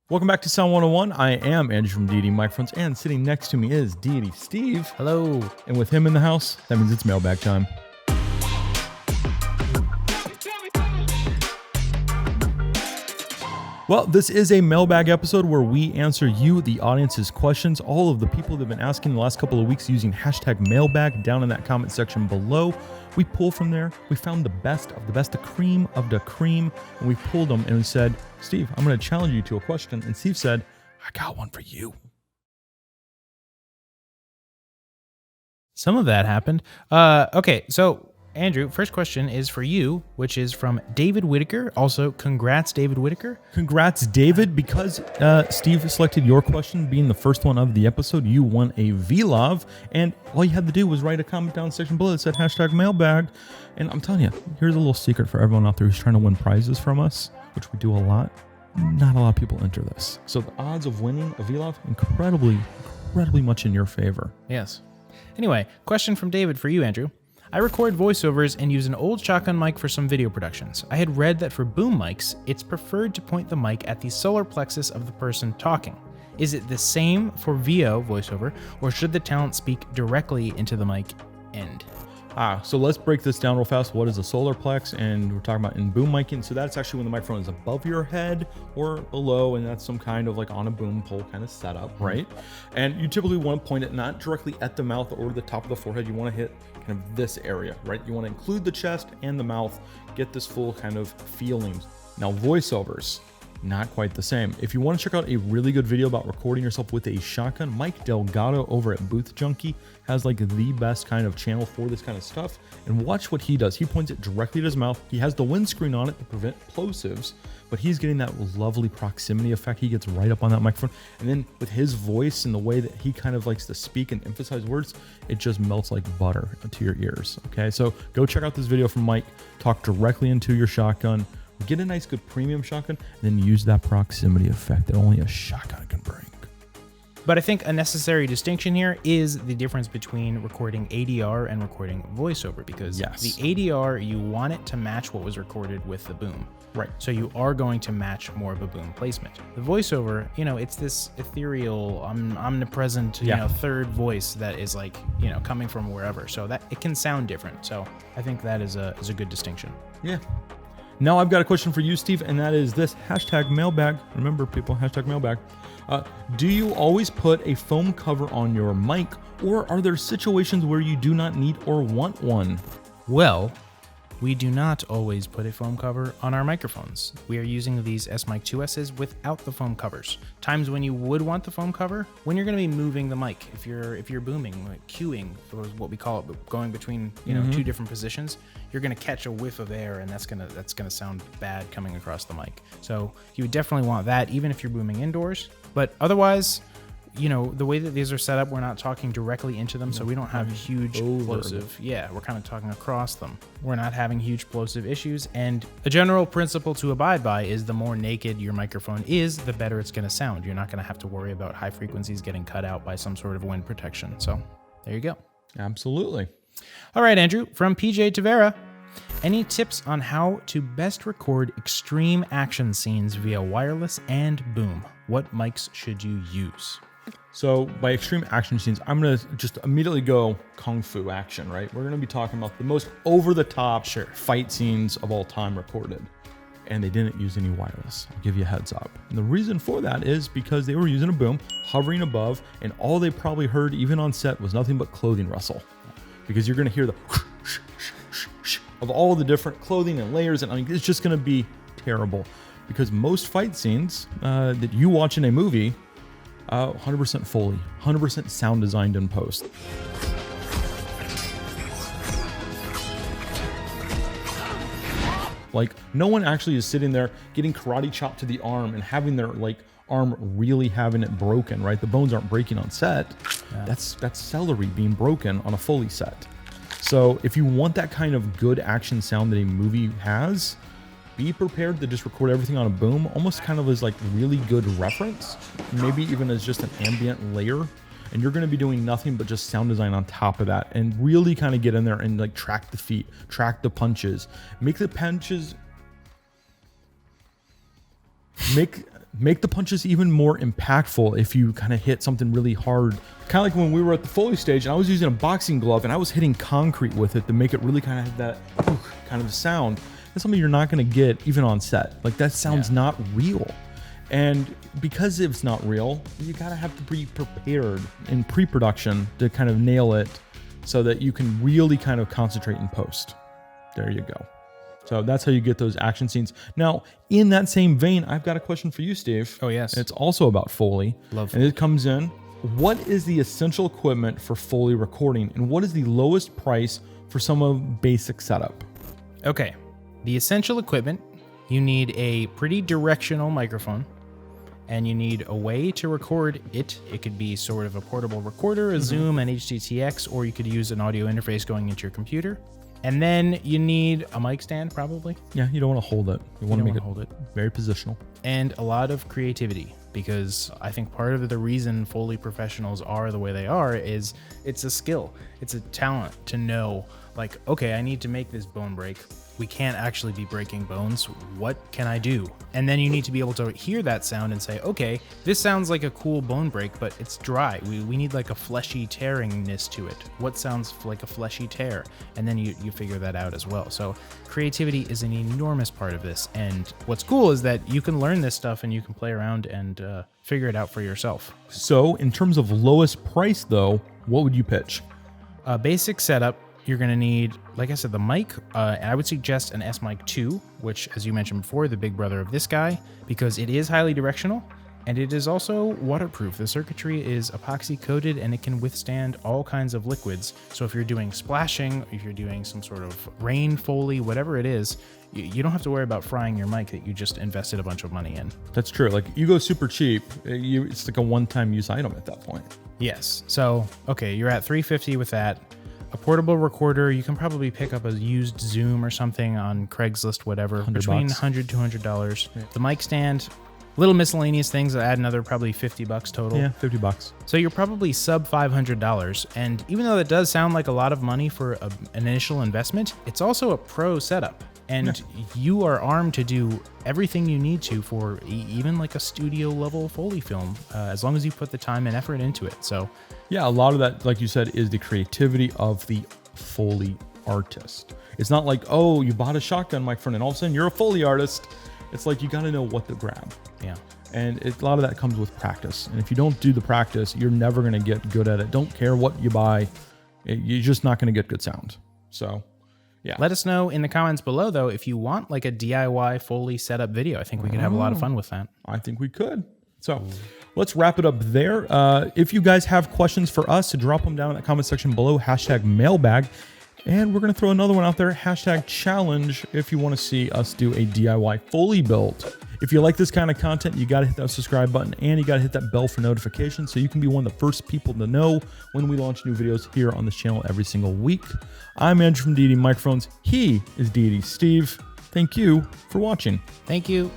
Welcome back to Sound 101. I am Andrew from Deity Microphones, and sitting next to me is Deity Steve. Hello. And with him in the house, that means it's mailbag time. Well, this is a mailbag episode where we answer you, the audience's questions. All of the people that have been asking the last couple of weeks using hashtag mailbag down in that comment section below. We pull from there. We found the best of the best, the cream of the cream, and we pulled them and we said, Steve, I'm going to challenge you to a question. And Steve said, I got one for you. Some of that happened. Okay, so Andrew, first question is for you, which is from David Whitaker. Also, congrats, David Whitaker. Congrats, David, because Steve selected your question being the first one of the episode. You won a VLOV, and all you had to do was write a comment down section below that said hashtag mailbag. And I'm telling you, here's a little secret for everyone out there who's trying to win prizes from us, which we do a lot. Not a lot of people enter this. So the odds of winning a VLOV, incredibly much in your favor. Yes. Anyway, question from David for you, Andrew. I record voiceovers and use an old shotgun mic for some video productions. I had read that for boom mics, it's preferred to point the mic at the solar plexus of the person talking. Is it the same for VO voiceover, or should the talent speak directly into the mic end? So let's break this down real fast. What is a solar plex? And we're talking about in boom micing. So that's actually when the microphone is above your head or below, and that's some kind of like on a boom pole kind of setup, right? And you typically want to point it not directly at the mouth or the top of the forehead. You want to hit kind of this area, right? You want to include the chest and the mouth, get this full kind of feeling. Now voiceovers, not quite the same. If you want to check out a really good video about recording yourself with a shotgun, Mike Delgado over at Booth Junkie has like the best kind of channel for this kind of stuff. And watch what he does. He points it directly at his mouth. He has the windscreen on it to prevent plosives, but he's getting that lovely proximity effect. He gets right up on that microphone. And then with his voice and the way that he kind of likes to speak and emphasize words, it just melts like butter to your ears. Okay, so go check out this video from Mike. Talk directly into your shotgun. Get a nice, good premium shotgun, and then use that proximity effect that only a shotgun can bring. But I think a necessary distinction here is the difference between recording ADR and recording voiceover, because the ADR, you want it to match what was recorded with the boom. Right. So you are going to match more of a boom placement. The voiceover, it's this ethereal, omnipresent, third voice that is like, coming from wherever. So that it can sound different. So I think that is a good distinction. Yeah. Now I've got a question for you, Steve, and that is this hashtag mailbag. Remember, people, hashtag mailbag. Do you always put a foam cover on your mic, or are there situations where you do not need or want one? Well, we do not always put a foam cover on our microphones. We are using these S-Mic 2S's without the foam covers. Times when you would want the foam cover, when you're going to be moving the mic, if you're booming, like cueing, or what we call it, going between two different positions, you're going to catch a whiff of air, and that's gonna sound bad coming across the mic. So you would definitely want that, even if you're booming indoors. But otherwise, the way that these are set up, we're not talking directly into them, so we don't have huge plosive. Yeah, we're kind of talking across them. We're not having huge plosive issues, and a general principle to abide by is the more naked your microphone is, the better it's going to sound. You're not going to have to worry about high frequencies getting cut out by some sort of wind protection. So there you go. Absolutely. All right, Andrew, from PJ Tavera. Any tips on how to best record extreme action scenes via wireless and boom? What mics should you use? So by extreme action scenes, I'm going to just immediately go kung fu action, right? We're going to be talking about the most over-the-top fight scenes of all time recorded. And they didn't use any wireless. I'll give you a heads up. And the reason for that is because they were using a boom, hovering above, and all they probably heard, even on set, was nothing but clothing rustle. Because you're going to hear the of all the different clothing and layers, and it's just going to be terrible. Because most fight scenes that you watch in a movie, 100% Foley, 100% sound designed in post. Like, no one actually is sitting there getting karate chopped to the arm and having their arm really having it broken, right? The bones aren't breaking on set. Yeah. That's celery being broken on a Foley set. So if you want that kind of good action sound that a movie has, be prepared to just record everything on a boom, almost kind of as like really good reference, maybe even as just an ambient layer. And you're going to be doing nothing but just sound design on top of that, and really kind of get in there and like track the feet, track the punches, make the punches, make make the punches even more impactful if you kind of hit something really hard. Kind of like when we were at the Foley stage and I was using a boxing glove and I was hitting concrete with it to make it really kind of have that kind of sound. That's something you're not going to get even on set. Like that sounds not real. And because it's not real, you got to have to be prepared in pre-production to kind of nail it so that you can really kind of concentrate in post. There you go. So that's how you get those action scenes. Now, in that same vein, I've got a question for you, Steve. Oh, yes. It's also about Foley. Love Foley. And it comes in, what is the essential equipment for Foley recording? And what is the lowest price for some of basic setup? Okay. The essential equipment, you need a pretty directional microphone, and you need a way to record it. It could be sort of a portable recorder, a Zoom, an HDTX, or you could use an audio interface going into your computer. And then you need a mic stand, probably. Yeah, you don't want to hold it. You want to make it hold it very positional. And a lot of creativity, because I think part of the reason Foley professionals are the way they are is it's a skill. It's a talent to know, like, okay, I need to make this bone break. We can't actually be breaking bones. What can I do? And then you need to be able to hear that sound and say, okay, this sounds like a cool bone break, but it's dry. We need like a fleshy tearingness to it. What sounds like a fleshy tear? And then you figure that out as well. So creativity is an enormous part of this. And what's cool is that you can learn this stuff and you can play around and figure it out for yourself. So in terms of lowest price though, what would you pitch? A basic setup. You're going to need, like I said, the mic. I would suggest an S-Mic 2, which, as you mentioned before, the big brother of this guy, because it is highly directional and it is also waterproof. The circuitry is epoxy coated and it can withstand all kinds of liquids. So if you're doing splashing, if you're doing some sort of rain Foley, whatever it is, you don't have to worry about frying your mic that you just invested a bunch of money in. That's true. Like you go super cheap, it's like a one-time use item at that point. Yes. So, okay, you're at $350 with that. A portable recorder, you can probably pick up a used Zoom or something on Craigslist, whatever, between $100 to $200. Yeah. The mic stand, little miscellaneous things that add another probably $50 total. Yeah, $50. So you're probably sub $500. And even though that does sound like a lot of money for an initial investment, it's also a pro setup. And you are armed to do everything you need to for even like a studio level Foley film, as long as you put the time and effort into it. So yeah, a lot of that, like you said, is the creativity of the Foley artist. It's not like, oh, you bought a shotgun microphone and all of a sudden you're a Foley artist. It's like you got to know what to grab. Yeah. And a lot of that comes with practice. And if you don't do the practice, you're never going to get good at it. Don't care what you buy. You're just not going to get good sound. So yeah. Let us know in the comments below, though, if you want like a DIY Foley setup video. I think we could have a lot of fun with that. I think we could. So let's wrap it up there. If you guys have questions for us, drop them down in the comment section below, #mailbag. And we're going to throw another one out there, #challenge, if you want to see us do a DIY Foley build. If you like this kind of content, you got to hit that subscribe button and you got to hit that bell for notifications so you can be one of the first people to know when we launch new videos here on this channel every single week. I'm Andrew from Deity Microphones. He is Deity Steve. Thank you for watching. Thank you.